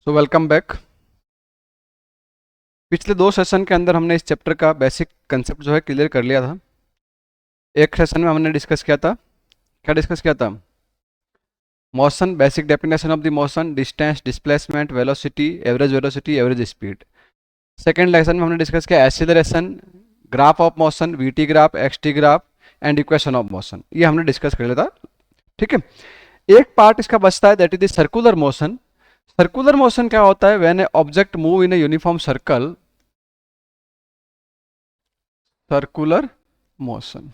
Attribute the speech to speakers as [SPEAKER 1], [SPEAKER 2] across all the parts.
[SPEAKER 1] So welcome back. पिछले दो session के अंदर हमने इस चैप्टर का बेसिक कंसेप्ट जो है क्लियर कर लिया था। एक सेशन में हमने डिस्कस किया था, क्या डिस्कस किया था? Motion, basic definition of the motion, distance, displacement, velocity, average speed. Second lesson में हमने डिस्कस किया acceleration, graph of motion, VT graph, XT graph and equation of motion. ये हमने डिस्कस कर लिया था, ठीक है। एक पार्ट इसका बचता है, that is the circular motion. Circular motion क्या होता है? When A object move in a uniform circle, circular motion.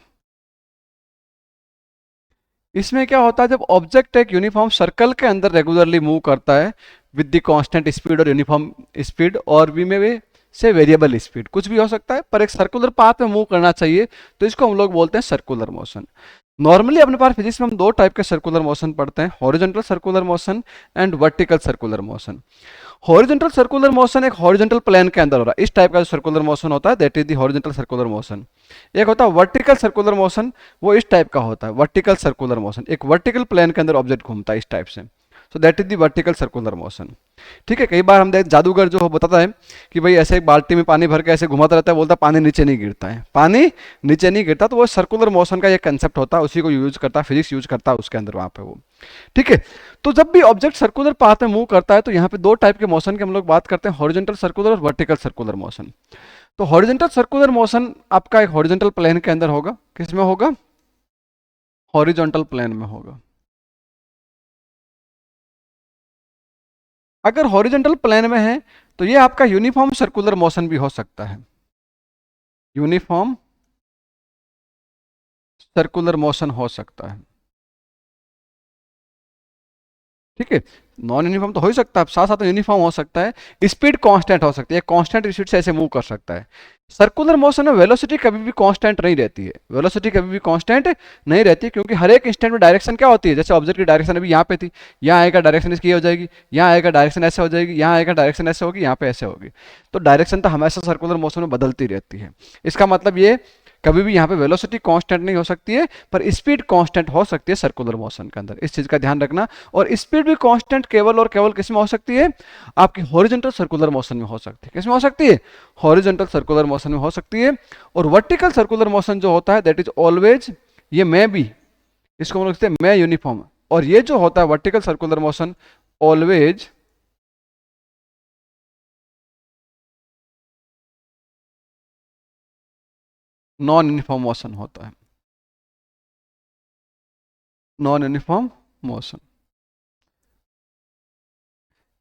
[SPEAKER 1] इसमें क्या होता है, जब ऑब्जेक्ट एक यूनिफॉर्म सर्कल के अंदर रेगुलरली मूव करता है विद द कांस्टेंट स्पीड और यूनिफॉर्म स्पीड, और वी में से वेरिएबल स्पीड, कुछ भी हो सकता है, पर एक सर्कुलर पाथ में मूव करना चाहिए, तो इसको हम लोग बोलते हैं सर्कुलर मोशन। नॉर्मली अपने पास फिजिक्स में हम दो टाइप के सर्कुलर मोशन पढ़ते हैं, horizontal circular motion and vertical circular motion. Horizontal circular motion एक हॉरिजॉन्टल प्लेन के अंदर हो रहा है, इस टाइप का जो सर्कुलर मोशन होता है that is the horizontal circular motion. एक होता है वर्टिकल सर्कुलर मोशन, वो इस टाइप का होता है, वर्टिकल सर्कुलर मोशन, एक वर्टिकल प्लेन के अंदर ऑब्जेक्ट घूमता है इस टाइप से, so that is the vertical circular motion. ठीक है, कई बार हम देख जादूगर जो बताता है कि भाई ऐसे एक बाल्टी में पानी भर के ऐसे घुमाता रहता है, बोलता है पानी नीचे नहीं गिरता है, पानी नीचे नहीं गिरता, तो वो सर्कुलर मोशन का एक कंसेप्ट होता है, उसी को यूज करता है, फिजिक्स यूज करता है उसके अंदर वहां पे वो। ठीक है, तो जब भी ऑब्जेक्ट सर्कुलर पाथ में मूव करता है तो यहाँ पे दो टाइप के मोशन के हम लोग बात करते हैं, हॉरिजॉन्टल सर्कुलर और वर्टिकल सर्कुलर मोशन। तो हॉरिजॉन्टल सर्कुलर मोशन आपका एक हॉरिजॉन्टल प्लेन के अंदर होगा, किस में होगा? हॉरिजॉन्टल प्लेन में होगा। अगर हॉरिजॉन्टल प्लेन में है तो ये आपका यूनिफॉर्म सर्कुलर मोशन भी हो सकता है, यूनिफॉर्म सर्कुलर मोशन हो सकता है। ठीक है, नॉन यूनिफॉर्म तो हो ही सकता है, साथ साथ यूनिफॉर्म हो सकता है, स्पीड कांस्टेंट हो सकती है, कांस्टेंट स्पीड से ऐसे मूव कर सकता है। सर्कुलर मोशन में वेलोसिटी कभी भी कांस्टेंट नहीं रहती है, वेलोसिटी कभी भी कांस्टेंट नहीं रहती है, क्योंकि हर एक इंस्टेंट में डायरेक्शन क्या होती है, जैसे ऑब्जेक्ट की डायरेक्शन अभी यहाँ पे थी, यहाँ आएगा डायरेक्शन इसकी हो जाएगी, यहाँ आएगा डायरेक्शन ऐसे हो जाएगी, यहाँ आएगा डायरेक्शन ऐसे होगी, यहाँ पे ऐसे होगी, तो डायरेक्शन तो हमेशा सर्कुलर मोशन में बदलती रहती है। इसका मतलब ये कभी भी यहाँ पे वेलोसिटी कांस्टेंट नहीं हो सकती है, पर स्पीड कांस्टेंट हो सकती है सर्कुलर मोशन के अंदर, इस चीज का ध्यान रखना। और स्पीड भी कांस्टेंट केवल और केवल किस में हो सकती है? आपकी हॉरिजॉन्टल सर्कुलर मोशन में हो सकती है। किस में हो सकती है? हॉरिजॉन्टल सर्कुलर मोशन में हो सकती है। और वर्टिकल सर्कुलर मोशन जो होता है दैट इज ऑलवेज, ये मैं भी, इसको हम लोग कहते हैं मैं यूनिफॉर्म, और ये जो होता है vertical circular motion always non uniform motion होता है, नॉन यूनिफॉर्म मोशन।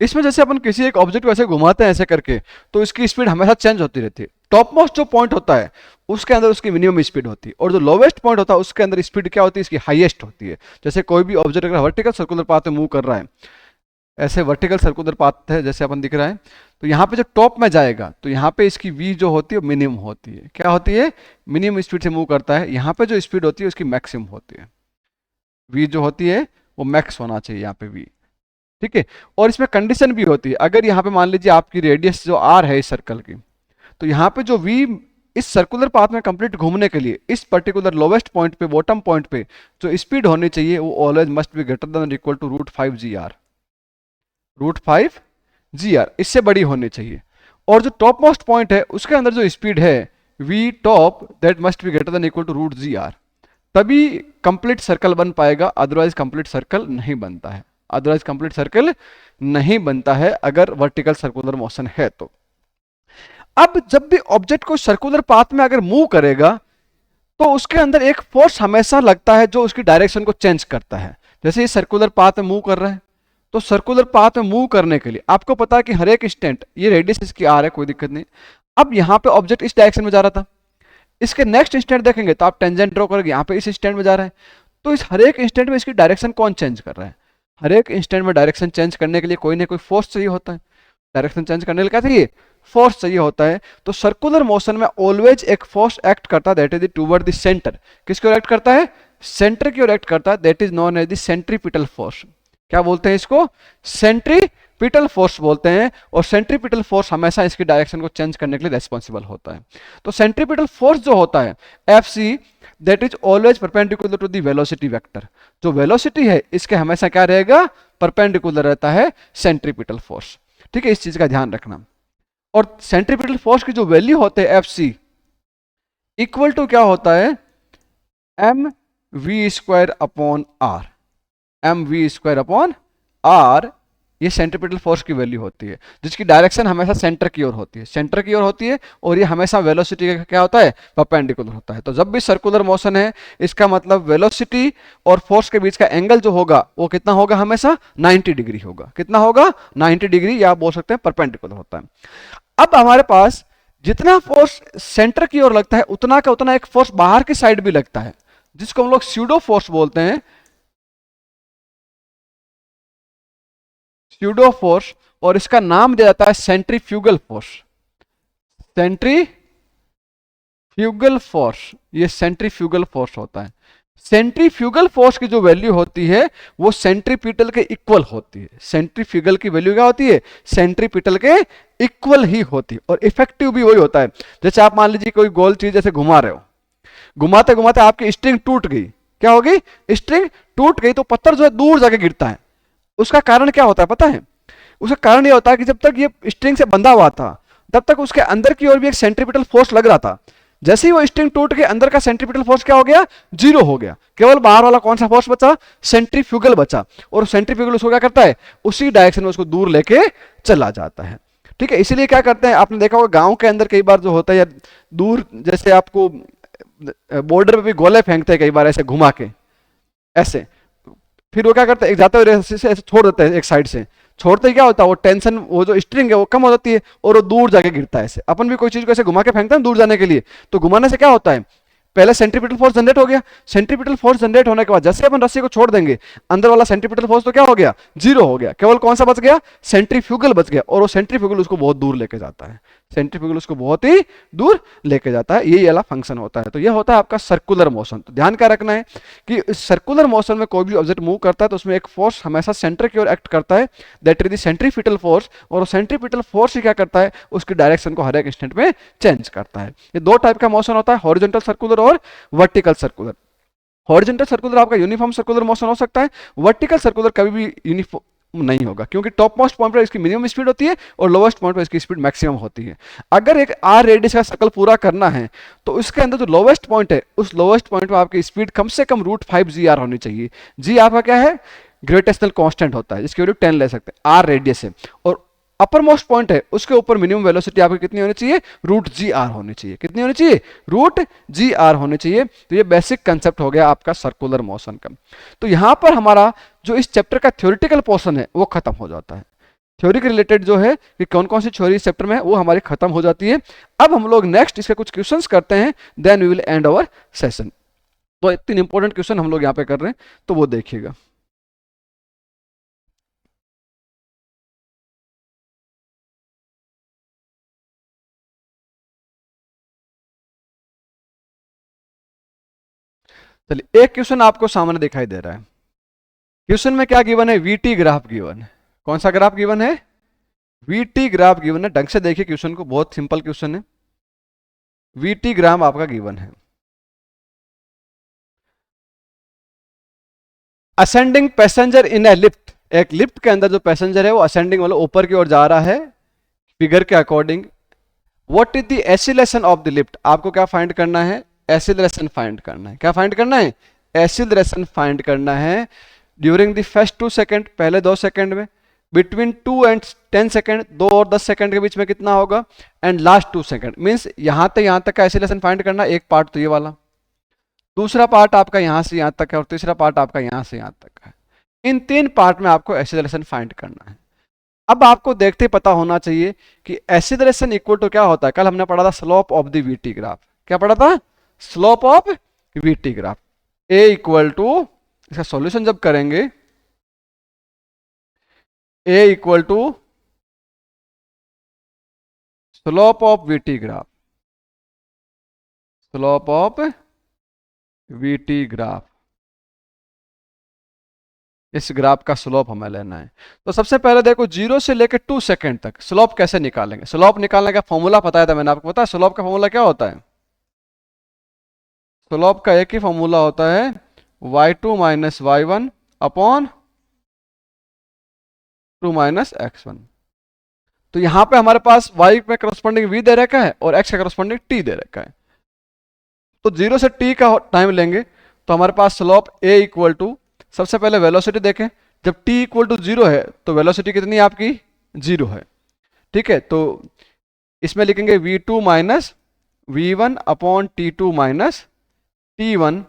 [SPEAKER 1] इसमें जैसे अपन किसी एक ऑब्जेक्ट को ऐसे घुमाते हैं ऐसे करके, तो इसकी स्पीड हमेशा चेंज होती रहती है। टॉप मोस्ट जो पॉइंट होता है उसके अंदर उसकी मिनिमम स्पीड होती है, और जो लोवेस्ट पॉइंट होता है उसके अंदर स्पीड क्या होती है? इसकी हाईएस्ट होती है। जैसे कोई भी ऑब्जेक्ट अगर वर्टिकल सर्कुलर पाथ में मूव कर रहा है, ऐसे वर्टिकल सर्कुलर पाथ है जैसे अपन दिख रहा है, तो यहाँ पे जो टॉप में जाएगा तो यहाँ पे इसकी वी जो होती है मिनिमम होती है। क्या होती है? मिनिमम स्पीड से मूव करता है। यहाँ पे जो स्पीड होती है उसकी मैक्सिमम होती है, वी जो होती है वो मैक्स होना चाहिए यहाँ पे वी। ठीक है, और इसमें कंडीशन भी होती है, अगर यहाँ पे मान लीजिए आपकी रेडियस जो आर है इस सर्कल की, तो यहाँ पे जो वी इस सर्कुलर पाथ में कंप्लीट घूमने के लिए इस पर्टिकुलर लोवेस्ट पॉइंट पे, बॉटम पॉइंट पे जो स्पीड होनी चाहिए वो always must be greater than equal to √5 GR, √5 GR, इससे बड़ी होनी चाहिए। और जो टॉप मोस्ट पॉइंट है उसके अंदर जो स्पीड है V top, that must be greater than equal to √GR, तभी कंप्लीट सर्कल बन पाएगा, अदरवाइज कंप्लीट सर्कल नहीं बनता है, अदरवाइज कंप्लीट सर्कल नहीं बनता है अगर वर्टिकल सर्कुलर मोशन है तो। अब जब भी ऑब्जेक्ट को सर्कुलर पाथ में अगर मूव करेगा तो उसके अंदर एक फोर्स हमेशा लगता है जो उसकी डायरेक्शन को चेंज करता है। जैसे ये सर्कुलर पाथ में मूव कर रहा है, तो सर्कुलर पाथ में मूव करने के लिए आपको पता है कि हर एक इंस्टेंट, ये रेडियस इसकी आर है, कोई दिक्कत नहीं। अब यहाँ पे ऑब्जेक्ट इस डायरेक्शन में जा रहा था, इसके नेक्स्ट इंस्टेंट देखेंगे तो आप टेंजेंट ड्रॉ करोगे, यहाँ पे इस इंस्टेंट में जा रहा है, तो इस हर एक इंस्टेंट में इसकी डायरेक्शन कौन चेंज कर रहा है? हर एक इंस्टेंट में डायरेक्शन चेंज करने के लिए कोई ना कोई फोर्स चाहिए होता है। डायरेक्शन चेंज करने के लिए क्या चाहिए? फोर्स चाहिए होता है। तो सर्कुलर मोशन में ऑलवेज एक फोर्स एक्ट करता है, that is toward the centre. किसकी ओर एक्ट करता है? सेंटर की ओर एक्ट करता है, that is known as the centripetal force. क्या बोलते हैं इसको? सेंट्रीपिटल फोर्स बोलते हैं। और सेंट्रीपिटल फोर्स हमेशा इसकी डायरेक्शन को चेंज करने के लिए रेस्पॉन्सिबल होता है। तो सेंट्रीपिटल फोर्स जो होता है Fc, that is always perpendicular to the velocity vector. जो वेलोसिटी है इसके हमेशा क्या रहेगा? परपेंडिकुलर रहता है सेंट्रीपिटल फोर्स। ठीक है, इस चीज का ध्यान रखना। और सेंट्रीपिटल फोर्स की जो वैल्यू होते हैं एफ इक्वल टू क्या होता है, M V square upon R. M V square upon R, ये सेंट्रीपिटल फोर्स की वैल्यू होती है, जिसकी डायरेक्शन हमेशा सेंटर की ओर होती है, सेंटर की ओर होती है, और ये हमेशा वेलोसिटी का क्या होता है, परपेंडिकुलर होता है। तो जब भी सर्कुलर मोशन है, इसका मतलब वेलोसिटी और फोर्स के बीच का एंगल जो होगा वो कितना होगा, हमेशा 90 डिग्री होगा। कितना होगा, 90 डिग्री, या आप बोल सकते हैं परपेंडिकुलर होता है। अब हमारे पास जितना फोर्स सेंटर की ओर लगता है, उतना का उतना एक फोर्स बाहर की साइड भी लगता है, जिसको हम लोग स्यूडो फोर्स बोलते हैं, स्यूडो फोर्स। और इसका नाम दिया जाता है सेंट्रीफ्यूगल फोर्स। सेंट्रीफ्यूगल फोर्स, ये सेंट्रीफ्यूगल फोर्स होता है। सेंट्रीफ्यूगल फोर्स की जो वैल्यू होती है वो सेंट्रीपिटल के इक्वल होती है। सेंट्रीफ्यूगल की वैल्यू क्या होती है, सेंट्रीपिटल के इक्वल ही होती है, और इफेक्टिव भी वही होता है। जैसे आप मान लीजिए कोई गोल चीज जैसे घुमा रहे हो, घुमाते घुमाते आपकी स्ट्रिंग टूट गई, क्या होगी, स्ट्रिंग टूट गई, तो पत्थर जो है दूर जाके गिरता है। उसका कारण क्या होता है पता है, उसका कारण यह होता है कि जब तक ये स्ट्रिंग से बंधा हुआ था, तब तक उसके अंदर की ओर भी एक सेंट्रीपिटल फोर्स लग रहा था। जैसे ही वो स्ट्रिंग टूट के अंदर का सेंट्रीपिटल फोर्स क्या हो गया, जीरो हो गया। केवल बाहर वाला कौन सा फोर्स बचा, सेंट्रीफ्यूगल बचा। और सेंट्रीफ्यूगल उसको क्या करता है, उसी डायरेक्शन में उसको दूर लेके चला जाता है। ठीक है, इसीलिए क्या करते हैं, आपने देखा होगा गांव के अंदर कई बार जो होता है, या दूर जैसे आपको बॉर्डर पे भी गोले फेंकते हैं कई बार ऐसे घुमा के, ऐसे। फिर वो क्या करते हैं, एक जाते हुए ऐसे छोड़ देते हैं, एक साइड से छोड़ते ही क्या होता है, वो टेंशन, वो जो स्ट्रिंग है वो कम हो जाती है, और वो दूर जाके गिरता है। ऐसे अपन भी कोई चीज को ऐसे घुमा के फेंकते हैं दूर जाने के लिए, तो घुमाने से क्या होता है, पहले सेंट्रीपिटल फोर्स जनरेट हो गया। सेंट्रीपिटल फोर्स जनरेट होने के बाद जैसे अपन रस्सी को छोड़ देंगे, अंदर वाला सेंट्रीपिटल फोर्स तो क्या हो गया, जीरो हो गया। केवल कौन सा बच गया, सेंट्रीफ्यूगल बच गया, और वो सेंट्रीफ्यूगल उसको बहुत दूर लेके जाता है। सेंट्रीफ्यूगल उसको बहुत ही दूर लेके जाता है, यही वाला फंक्शन होता है। तो यह होता है आपका सर्कुलर मोशन। तो ध्यान क्या रखना है कि सर्कुलर मोशन में कोई भी ऑब्जेक्ट मूव करता है तो उसमें एक फोर्स हमेशा सेंटर की ओर एक्ट करता है, that is the centripetal force. और सेंट्रीपिटल फोर्स ही क्या करता है, उसकी डायरेक्शन को हर एक इंस्टेंट में चेंज करता है। ये दो टाइप का मोशन होता है, हॉरिजॉन्टल सर्कुलर और वर्टिकल सर्कुलर। हॉरिजॉन्टल सर्कुलर आपका यूनिफॉर्म सर्कुलर मोशन हो सकता है, वर्टिकल सर्कुलर कभी भी यूनिफॉर्म नहीं होगा, क्योंकि टॉप मोस्ट पॉइंट पर इसकी मिनिमम स्पीड होती है और लोवेस्ट पॉइंट पर इसकी स्पीड मैक्सिमम होती है। अगर एक आर रेडियस का सर्कल पूरा करना है तो इसके अंदर जो लोवेस्ट पॉइंट है, उस लोवेस्ट पॉइंट पर आपकी स्पीड कम से कम √5 GR होनी चाहिए। जी आपका क्या है, ग्रेविटेशनल कांस्टेंट होता है, जिसकी वैल्यू 10 ले सकते हैं, आर रेडियस है। और अपर मोस्ट पॉइंट है, उसके ऊपर मिनिमम वेलोसिटी आपकी कितनी होनी चाहिए, √GR होनी चाहिए। कितनी होनी चाहिए, √GR होनी चाहिए। तो ये बेसिक कंसेप्ट हो गया आपका सर्कुलर मोशन का। तो यहां पर हमारा जो इस चैप्टर का थ्योरेटिकल पोर्शन है वो खत्म हो जाता है। थ्योरी के रिलेटेड जो है कि कौन कौन सी थ्योरी इस चैप्टर में है वो हमारी खत्म हो जाती है। अब हम लोग नेक्स्ट इसके कुछ क्वेश्चंस करते हैं, then we will end our session. तो 3 इंपॉर्टेंट क्वेश्चन हम लोग यहाँ पे कर रहे हैं, तो वो देखिएगा। चलिए, एक क्वेश्चन आपको सामने दिखाई दे रहा है। क्वेश्चन में क्या गिवन है, वीटी ग्राफ गिवन है। कौन सा ग्राफ गिवन है, वीटी ग्राफ गिवन है। ढंग से देखिए क्वेश्चन को, बहुत सिंपल क्वेश्चन है। वीटी ग्राफ आपका गिवन है। असेंडिंग पैसेंजर इन ए लिफ्ट, एक लिफ्ट के अंदर जो पैसेंजर है वो असेंडिंग वाला ऊपर की ओर जा रहा है फिगर के according. What is the acceleration of the lift, आपको क्या फाइंड करना है, एक्सीलरेशन फाइंड करना है। क्या फाइंड करना है, एक्सीलरेशन फाइंड करना है ड्यूरिंग द फर्स्ट 2 सेकंड, पहले 2 सेकंड में, बिटवीन 2 एंड 10 सेकंड, 2 और 10 सेकंड के बीच में कितना होगा, एंड लास्ट 2 सेकंड। मींस यहां तक का एक्सीलरेशन फाइंड करना। एक पार्ट तो ये वाला, दूसरा पार्ट आपका यहां से यहां तक है, और तीसरा पार्ट आपका यहां से यहां तक है। इन 3 पार्ट में आपको एक्सीलरेशन फाइंड करना है। अब आपको देखते ही पता होना चाहिए कि एक्सीलरेशन इक्वल टू क्या होता है, कल हमने पढ़ा था slope of the VT graph. क्या पढ़ा था, slope of VT graph. A equal to, इसका सॉल्यूशन जब करेंगे, a equal to slope of VT graph, slope of VT graph, इस ग्राफ का स्लोप हमें लेना है। तो सबसे पहले देखो 0 से लेकर 2 सेकंड तक स्लोप कैसे निकालेंगे। स्लोप निकालने का फॉर्मूला बताया था मैंने आपको, पता है स्लोप का फॉर्मूला क्या होता है, स्लोप का एक ही फॉर्मूला होता है, y2 minus y1 upon 2 minus x1। तो यहाँ पे हमारे पास y में करस्पॉन्डिंग v दे रखा है और x का करस्पॉन्डिंग t दे रखा है। तो 0 से t का टाइम लेंगे तो हमारे पास स्लोप a इक्वल टू, सबसे पहले वेलोसिटी देखें, जब t इक्वल टू 0 है तो वेलोसिटी कितनी है आपकी, 0 है। ठीक है, तो इसमें लिखेंगे v2 minus v1 upon t2 minus t1।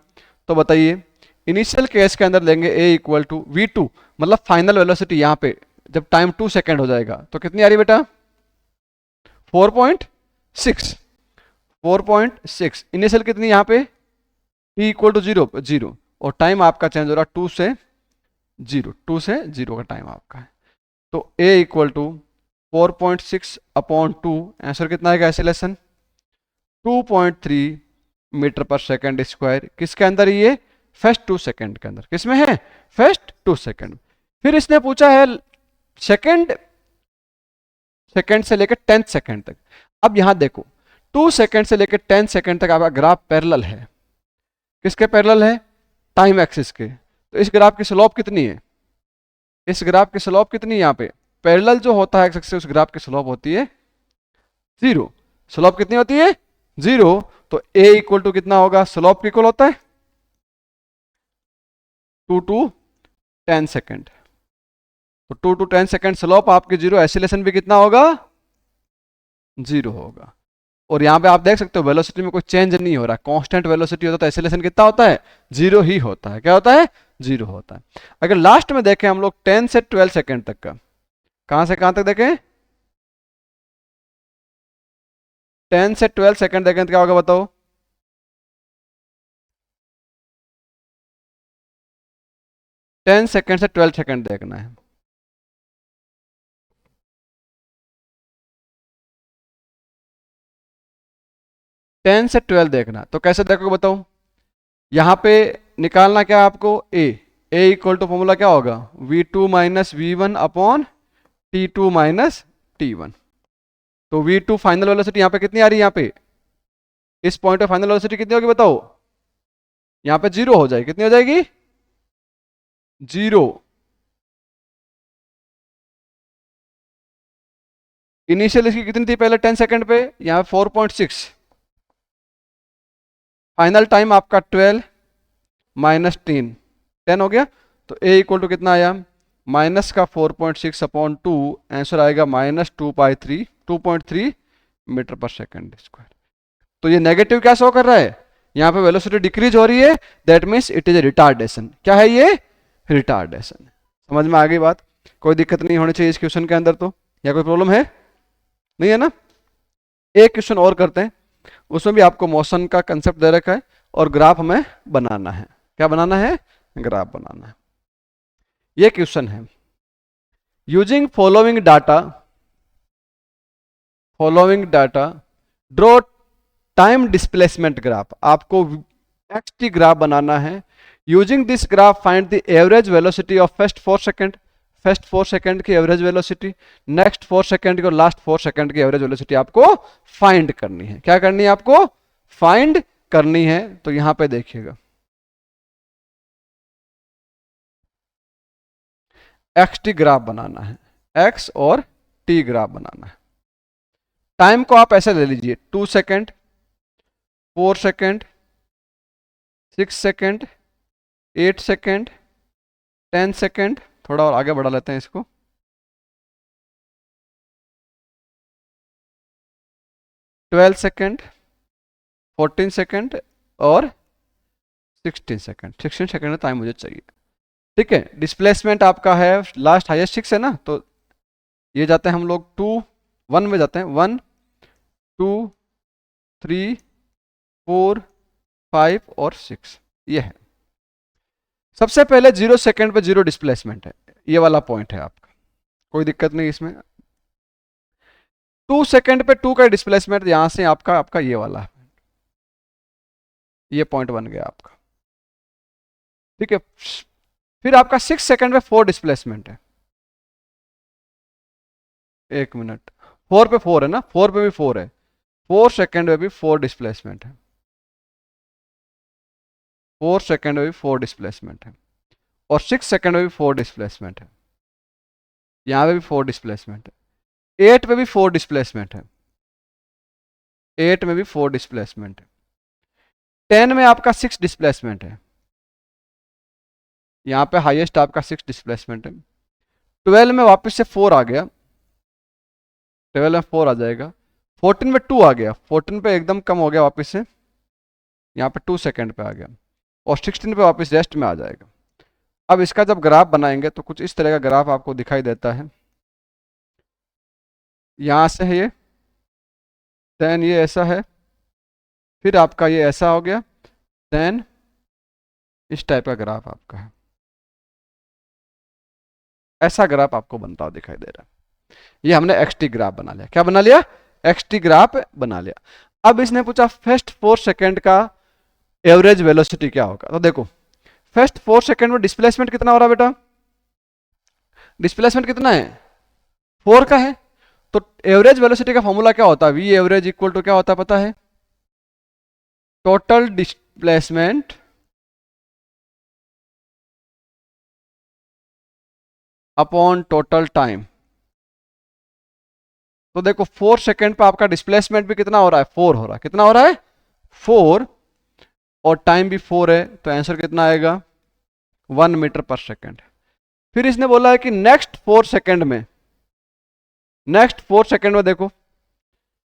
[SPEAKER 1] तो बताइए इनिशियल केस के अंदर लेंगे a इक्वल टू v2, मतलब फाइनल वेलोसिटी यहाँ पे जब टाइम 2 सेकेंड हो जाएगा तो कितनी आ रही बेटा, 4.6। 4.6 इनिशियल कितनी यहाँ पे, t इक्वल टू 0 और टाइम आपका चेंज हो रहा 2 से 0 का टाइम आपका है। तो a equal to 4.6 upon 2, answer कितना आएगा एसिलेशन 2.3 मीटर पर सेकेंड स्क्वायर। किसके अंदर, ये फर्स्ट 2 सेकेंड के अंदर, किसमें है, फर्स्ट 2 सेकेंड। फिर इसने पूछा है सेकेंड से लेकर 10 सेकेंड तक। अब यहां देखो 2 सेकेंड से लेकर 10 सेकेंड तक आपका ग्राफ पैरेलल है, किसके पैरेलल है, टाइम एक्सिस के। तो इस ग्राफ की स्लोप कितनी है, इस ग्राफ की स्लोप कितनी है, यहाँ पे पैरेलल जो होता है एक्सिस से उस ग्राफ की स्लोप होती है 0। स्लोप कितनी होती है, 0। तो a इक्वल टू कितना होगा, स्लोप इक्वल होता है 2 to 10 सेकेंड। तो 2 to 10 सेकेंड स्लोप आपकी 0, एसिलेशन भी कितना होगा, 0 होगा। और यहाँ पे आप देख सकते हो वेलोसिटी में कोई चेंज नहीं हो रहा, कांस्टेंट वेलोसिटी होता है तो एसिलेशन कितना होता है, 0 ही होता है। क्या होता है, 0 होता है। अगर लास्ट में देखें हम लोग 10 से 12 सेकेंड तक का, कहां से कहां तक देखें, 10 से 12 सेकेंड देखें तो क्या होगा बताओ, 10 सेकेंड से 12 सेकेंड देखना है। टेन से 12 देखना, तो कैसे देखोगे बताओ, यहां पे निकालना क्या आपको, a इक्वल टू फॉर्मूला क्या होगा, v2 minus v1 upon t2 minus t1। तो v2 फाइनल वेलोसिटी यहाँ पे कितनी आ रही है, यहाँ पे इस पॉइंट पे फाइनल वेलोसिटी कितनी होगी बताओ, यहाँ पे 0 हो जाएगी, कितनी हो जाएगी, 0। इनिशियल इसकी कितनी थी पहले 10 सेकंड पे, यहाँ 4.6, फाइनल टाइम आपका 12 माइनस 10 हो गया। तो a इक्वल टू कितना आया, माइनस का 4.6 अपॉन 2, आंसर आएगा माइनस 2.3 मीटर पर सेकेंड स्क्वायर। तो ये नेगेटिव क्या शो कर रहा है, यहाँ पे वेलोसिटी डिक्रीज हो रही है, that means it is a retardation. क्या है ये, रिटार्डेशन। समझ में आ गई बात, कोई दिक्कत नहीं होनी चाहिए इस क्वेश्चन के अंदर तो, या कोई प्रॉब्लम है, नहीं है ना। एक क्वेश्चन और करते हैं, उसमें भी आपको मोशन का कंसेप्ट दे रखा है और ग्राफ हमें बनाना है। क्या बनाना है, ग्राफ बनाना है। ये क्वेश्चन है, using following data draw time displacement graph. आपको xt ग्राफ बनाना है। Using this graph find the average velocity of first 4 second, first 4 second की एवरेज वेलोसिटी, नेक्स्ट 4 सेकेंड की और लास्ट 4 सेकेंड की एवरेज वेलोसिटी आपको फाइंड करनी है। क्या करनी है आपको, फाइंड करनी है। तो यहां पे देखिएगा xt ग्राफ बनाना है, x और t ग्राफ बनाना है। टाइम को आप ऐसे ले लीजिए, 2 second, 4 second, 6 second, 8 second, 10 second, थोड़ा और आगे बढ़ा लेते हैं इसको, 12 सेकेंड, 14 सेकेंड और 16 सेकेंड। 16 सेकेंड का टाइम मुझे चाहिए। ठीक है, डिस्प्लेसमेंट आपका है लास्ट हाईएस्ट 6 है ना, तो ये जाते हैं हम लोग 2 1 में जाते हैं, 1 2 3 4 5 और 6, ये है। सबसे पहले 0 सेकेंड पे 0 डिस्प्लेसमेंट है, ये वाला पॉइंट है आपका, कोई दिक्कत नहीं इसमें। 2 सेकेंड पे 2 का डिस्प्लेसमेंट यहां से आपका ये वाला है, ये पॉइंट बन गया आपका। ठीक है, फिर आपका 6 सेकेंड पे 4 डिस्प्लेसमेंट है, 1 मिनट, 4 पे 4 है ना, 4 पे भी 4 है, 4 सेकेंड में भी 4 डिस्प्लेसमेंट है, 4 सेकेंड में भी 4 डिस्प्लेसमेंट है, और 6 सेकेंड में भी 4 डिस्प्लेसमेंट है, यहां पे भी 4 डिस्प्लेसमेंट है। 8 में भी 4 डिस्प्लेसमेंट है, 8 में भी 4 डिस्प्लेसमेंट है, 10 में आपका 6 डिस्प्लेसमेंट है, यहां पे हाईएस्ट आपका 6 डिस्प्लेसमेंट है, 12 में वापस से 4 आ गया, 12 में 4 आ जाएगा, 14 में 2 आ गया, 14 पे एकदम कम हो गया वापस से, यहाँ पे 2 सेकेंड पे आ गया, और 16 पे वापस रेस्ट में आ जाएगा। अब इसका जब ग्राफ बनाएंगे तो कुछ इस तरह का ग्राफ आपको दिखाई देता है, यहाँ से है ये, देन ये ऐसा है, फिर आपका ये ऐसा हो गया, देन इस टाइप का ग्राफ आपका है, ऐसा ग्राफ आपको बनता हुआ दिखाई दे रहा है। ये हमने एक्सटी ग्राफ बना लिया, क्या बना लिया, एक्सटी ग्राफ बना लिया। अब इसने पूछा फर्स्ट 4 सेकेंड का एवरेज वेलोसिटी क्या होगा, तो देखो फर्स्ट 4 सेकेंड में डिस्प्लेसमेंट कितना हो रहा है बेटा, डिस्प्लेसमेंट कितना है, 4 का है, तो एवरेज वेलोसिटी का फॉर्मूला क्या होता है, वी एवरेज इक्वल टू क्या होता है पता है, total displacement upon total time. तो देखो 4 सेकेंड पे आपका डिस्प्लेसमेंट भी कितना हो रहा है, 4 हो रहा है, कितना हो रहा है 4, और टाइम भी 4 है, तो आंसर कितना आएगा 1 मीटर पर सेकेंड। फिर इसने बोला है कि नेक्स्ट 4 सेकेंड में, नेक्स्ट 4 सेकेंड में देखो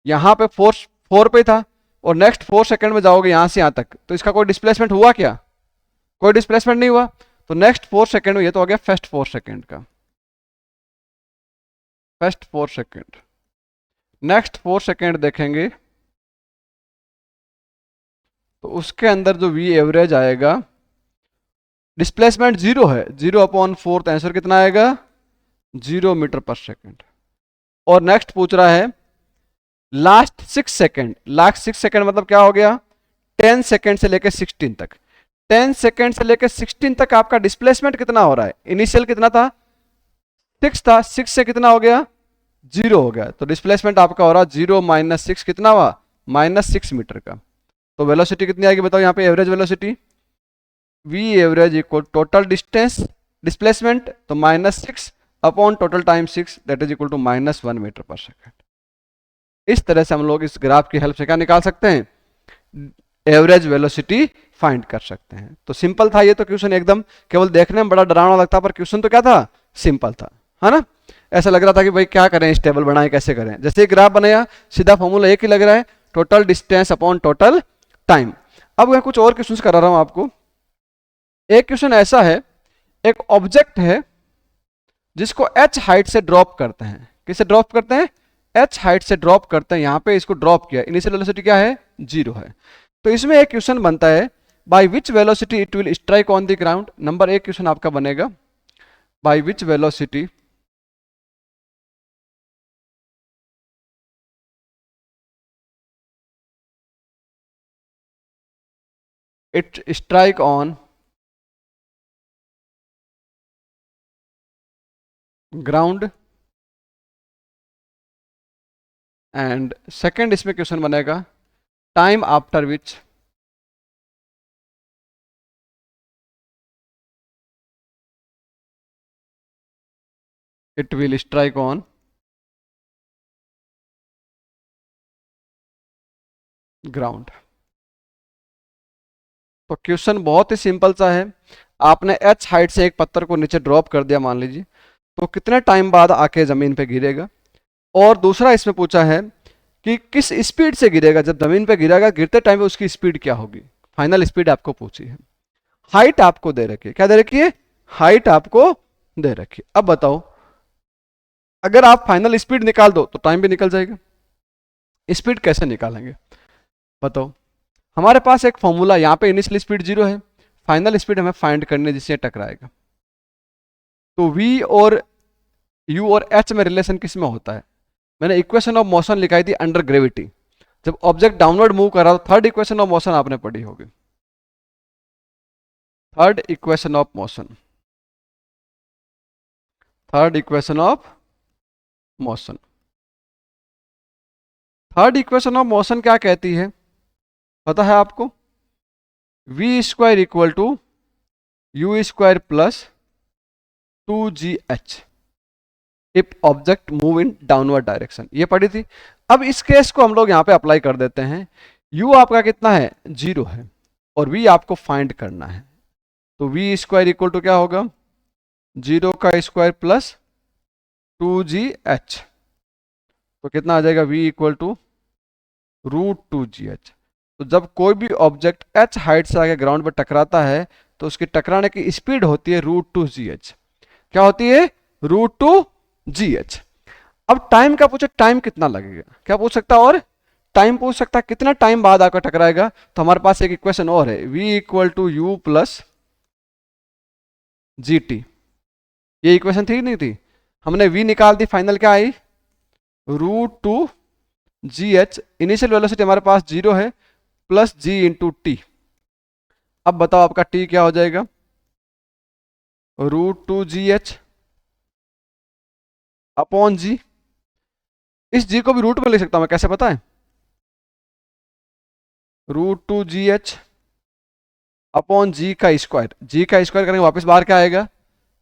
[SPEAKER 1] यहां पे 4 पे था, और नेक्स्ट 4 सेकेंड में जाओगे यहां से यहां तक, तो इसका कोई डिस्प्लेसमेंट हुआ क्या, कोई डिस्प्लेसमेंट नहीं हुआ, तो नेक्स्ट 4 सेकेंड में, ये तो हो गया फर्स्ट 4 सेकेंड का, फर्स्ट 4 सेकेंड, नेक्स्ट 4 सेकेंड देखेंगे तो उसके अंदर जो वी एवरेज आएगा, डिस्प्लेसमेंट 0 है, 0 अपॉन 4, तो आंसर कितना आएगा 0 मीटर पर सेकेंड। और नेक्स्ट पूछ रहा है लास्ट 6 सेकेंड, लास्ट 6 सेकेंड मतलब क्या हो गया 10 सेकेंड से लेकर 16 तक, 10 सेकेंड से लेकर 16 तक आपका डिस्प्लेसमेंट कितना हो रहा है, इनिशियल कितना था 6 था, 6 से कितना हो गया 0 हो गया, तो डिस्प्लेसमेंट आपका हो रहा 0 माइनस 6 कितना हुआ -6 मीटर का। तो वेलोसिटी कितनी आएगी बताओ, यहाँ पे average velocity V average equal total distance displacement, तो -6 अपॉन total time 6, that is equal to -1 metre पर सेकेंड। इस तरह से हम लोग इस ग्राफ की हेल्प से क्या निकाल सकते हैं, एवरेज वेलोसिटी फाइंड कर सकते हैं। तो सिंपल था ये तो क्वेश्चन, एकदम केवल देखने में बड़ा डरावना लगता पर क्वेश्चन तो क्या था, सिंपल था, है ना। ऐसा लग रहा था कि भाई क्या करें, इस टेबल बनाए कैसे करें, जैसे ग्राफ बनाया सीधा फॉर्मूला एक ही लग रहा है, total distance upon total time. अब मैं कुछ और क्वेश्चन करा रहा हूं आपको। एक क्वेश्चन ऐसा है, एक ऑब्जेक्ट है जिसको h हाइट से ड्रॉप करते हैं, किसे ड्रॉप करते हैं, h हाइट से ड्रॉप करते हैं, यहां पे इसको ड्रॉप किया, इनिशियल वेलोसिटी क्या है 0 है। तो इसमें एक क्वेश्चन बनता है by which velocity it will strike on the ground. Number एक क्वेश्चन आपका बनेगा by which velocity it strike on ground, and second इसमें क्वेश्चन बनेगा time after which it will strike on ground. तो क्वेश्चन बहुत ही simple सा है, आपने h हाइट से एक पत्थर को नीचे ड्रॉप कर दिया मान लीजिए, तो कितने टाइम बाद आके जमीन पे गिरेगा। और दूसरा इसमें पूछा है कि किस स्पीड से गिरेगा, जब जमीन पे गिरेगा गिरते टाइम पे उसकी स्पीड क्या होगी, फाइनल स्पीड आपको पूछी है। हाइट आपको दे रखी है, क्या दे रखी है, हाइट आपको दे रखी है। अब बताओ अगर आप फाइनल स्पीड निकाल दो तो टाइम भी निकल जाएगा, स्पीड कैसे निकालेंगे बताओ। हमारे पास एक फॉर्मूला, यहाँ पे इनिशियल स्पीड 0 है, फाइनल स्पीड हमें फाइंड करनी है जिससे टकराएगा। तो v और u और h में रिलेशन किस में होता है, मैंने इक्वेशन ऑफ मोशन लिखाई थी अंडर ग्रेविटी, जब ऑब्जेक्ट डाउनवर्ड मूव कर रहा था, थर्ड इक्वेशन ऑफ मोशन आपने पढ़ी होगी, third equation of motion, third equation of motion, third equation of motion क्या कहती है पता है आपको, v square equal to u square plus 2gh। If object move in downward direction, ये पढ़ी थी। अब इस केस को हम लोग यहाँ पे अप्लाई कर देते हैं। u आपका कितना है, 0 है, और v आपको फाइंड करना है। तो v स्क्वायर इक्वल टू क्या होगा, 0 का स्क्वायर प्लस 2gh। तो कितना आ जाएगा, v इक्वल टू √2gh। तो जब कोई भी ऑब्जेक्ट h हाइट से आगे ग्राउंड पर टकराता है तो उसकी टकराने की स्पीड होती है √2gh। क्या होती है, √2gh। अब टाइम का पूछे, टाइम कितना लगेगा, क्या पूछ सकता है, और टाइम पूछ सकता है कितना टाइम बाद आकर टकराएगा। तो हमारे पास एक इक्वेशन और है, v equal to U plus G T. ये इक्वेशन थी नहीं थी, हमने v निकाल दी, फाइनल क्या आई, √2gh। इनिशियल वेलोसिटी हमारे पास 0 है, प्लस g इंटू टी। अब बताओ आपका t क्या हो जाएगा, √2gh अपॉन g। इस g को भी रूट में लिख सकता हूं मैं, कैसे पता है, √2gh अपॉन g का स्क्वायर। g का स्क्वायर करेंगे वापस बाहर क्या आएगा,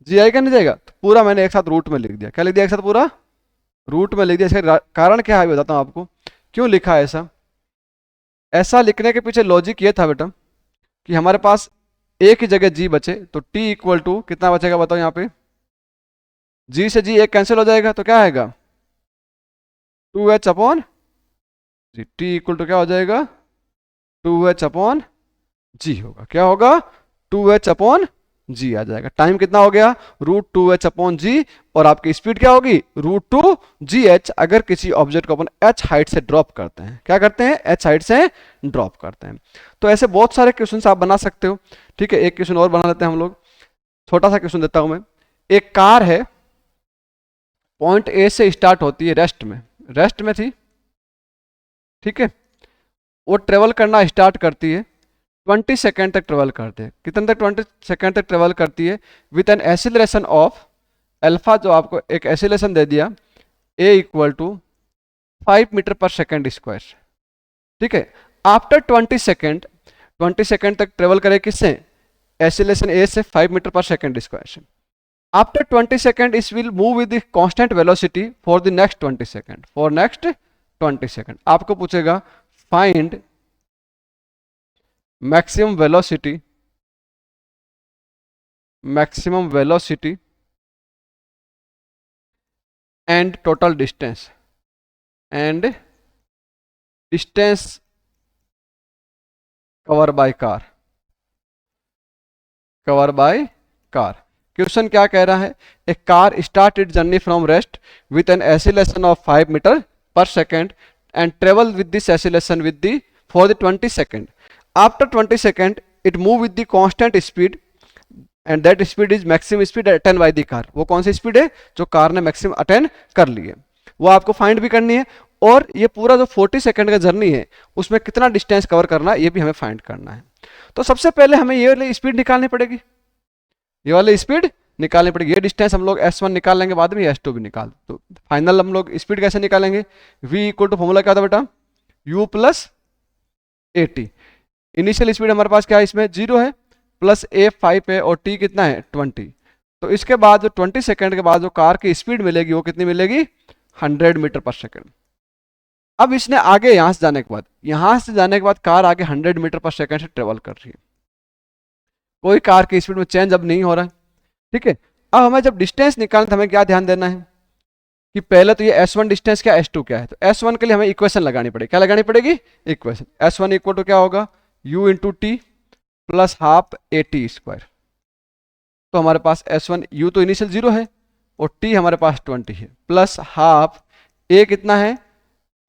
[SPEAKER 1] g आएगा नहीं जाएगा, तो पूरा मैंने एक साथ रूट में लिख दिया। क्या लिख दिया, एक साथ पूरा रूट में लिख दिया। इसका कारण क्या है बताता हूं आपको, क्यों लिखा है ऐसा। ऐसा लिखने के पीछे लॉजिक ये था बेटा कि हमारे पास एक ही जगह g बचे, तो t इक्वल टू कितना बचेगा बताओ यहाँ पे, g से g एक कैंसिल हो जाएगा, तो क्या आएगा 2h upon G. t equal to क्या हो जाएगा, 2h अपॉन जी होगा, क्या होगा 2h अपॉन जी आ जाएगा। टाइम कितना हो गया, √2h अपॉन जी, और आपकी स्पीड क्या होगी, √2gh। अगर किसी ऑब्जेक्ट को अपन h हाइट से ड्रॉप करते हैं, क्या करते हैं, h हाइट से ड्रॉप करते हैं। तो ऐसे बहुत सारे क्वेश्चन आप बना सकते हो। ठीक है, एक क्वेश्चन और बना लेते हैं हम लोग, छोटा सा क्वेश्चन देता हूं मैं। एक कार है, पॉइंट ए से स्टार्ट होती है, रेस्ट में थी, ठीक है, वो ट्रेवल करना स्टार्ट करती है, 20 सेकेंड तक ट्रेवल करते हैं। कितने तक, 20 सेकेंड तक ट्रेवल करती है with an acceleration of alpha, जो आपको एक एसिलेशन दे दिया, ए इक्वल टू 5 मीटर पर सेकेंड स्क्वायर। ठीक है, आफ्टर 20 सेकेंड तक ट्रेवल करे किससे, एसिलेशन ए से 5 मीटर पर सेकेंड स्क्वायर से। आफ्टर 20 सेकेंड इस will move with the constant velocity for the next 20 second, for next 20 second. आपको पूछेगा find maximum velocity and total distance covered by car। Question क्या कह रहा है, a car start it journey from rest with an acceleration of 5 metre पर second and travel with this acceleration with the for the 20 second. After 20 second, it move with the constant speed and that speed is maximum speed attained by the car। वो कौन सी speed है जो car ने maximum attain कर ली है, वो आपको find भी करनी है। और ये पूरा जो 40 सेकंड का जर्नी है उसमें कितना डिस्टेंस कवर करना है ये भी हमें फाइंड करना है। तो सबसे पहले हमें ये वाली स्पीड निकालनी पड़ेगी, ये वाली स्पीड निकालनी पड़ेगी। ये डिस्टेंस हम लोग S1 निकाल लेंगे, बाद में S2 भी निकाल। तो फाइनल हम लोग स्पीड कैसे निकालेंगे, v इक्वल टू फॉर्मूला क्या था बेटा, u plus A T. Initial speed हमारे पास क्या है, इसमें 0 है, प्लस ए 5 है, और t कितना है 20। तो इसके बाद जो 20 सेकंड के बाद जो कार की स्पीड मिलेगी वो कितनी मिलेगी, 100 मीटर पर सेकंड। अब इसने आगे यहां से जाने के बाद कार आगे 100 मीटर पर सेकंड से ट्रेवल कर रही है, कोई कार की स्पीड में चेंज अब नहीं हो रहा है। ठीक है, अब हमें जब डिस्टेंस निकालना तो हमें क्या ध्यान देना है कि पहले तो ये S1 डिस्टेंस क्या, S2 क्या है। तो S1 के लिए हमें इक्वेशन लगानी पड़ेगी, क्या लगानी पड़ेगी, इक्वेशन। S1 इक्वल टू क्या होगा, u into T plus half A T square. तो हमारे पास S1 u तो इनिशियल 0 है और t हमारे पास 20 है, प्लस हाफ a कितना है,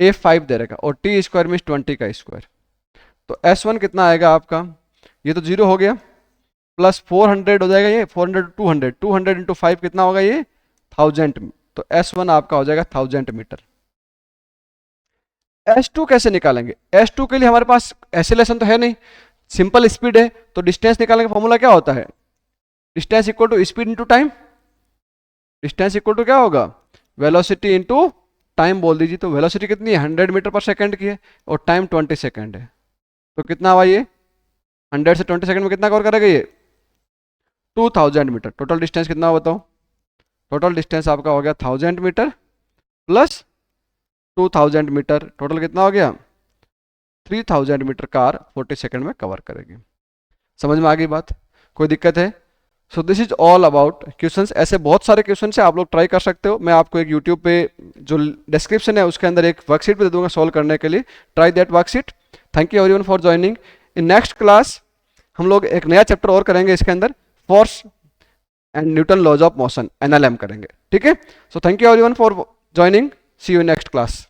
[SPEAKER 1] a 5 दे रहेगा, और t स्क्वायर मीन्स 20 का स्क्वायर। तो S1 कितना आएगा आपका, ये तो 0 हो गया, प्लस 400 हो जाएगा, ये 400 200 इंटू 5 कितना होगा, ये 1000। तो S1 आपका हो जाएगा 1000 मीटर। S2 कैसे निकालेंगे, S2 के लिए हमारे पास एसिलेशन तो है नहीं, सिंपल स्पीड है। तो डिस्टेंस निकालने का फॉर्मूला क्या होता है, distance equal to speed into time. Distance equal to क्या होगा, वेलोसिटी इंटू टाइम बोल दीजिए। तो वेलोसिटी कितनी है, 100 मीटर पर सेकंड की है, और टाइम 20 सेकंड है। तो कितना हुआ ये, 100 से 20 सेकंड में कितना कवर करेगा ये, 2000 मीटर। टोटल डिस्टेंस कितना बताओ, टोटल डिस्टेंस आपका हो गया 1000 मीटर प्लस 2000 मीटर, टोटल कितना हो गया 3000 मीटर कार 40 सेकंड में कवर करेगी। समझ में आ गई बात, कोई दिक्कत है? So this is all about questions. ऐसे बहुत सारे क्वेश्चन है, आप लोग ट्राई कर सकते हो। मैं आपको एक यूट्यूब पे जो डिस्क्रिप्शन है उसके अंदर एक वर्कशीट भी दे दूंगा सॉल्व करने के लिए, try that worksheet. Thank you everyone for joining. In next class हम लोग एक नया चैप्टर और करेंगे, इसके अंदर force and Newton laws of motion, NLM करेंगे, ठीक है? So thank you everyone for joining, see you in next class.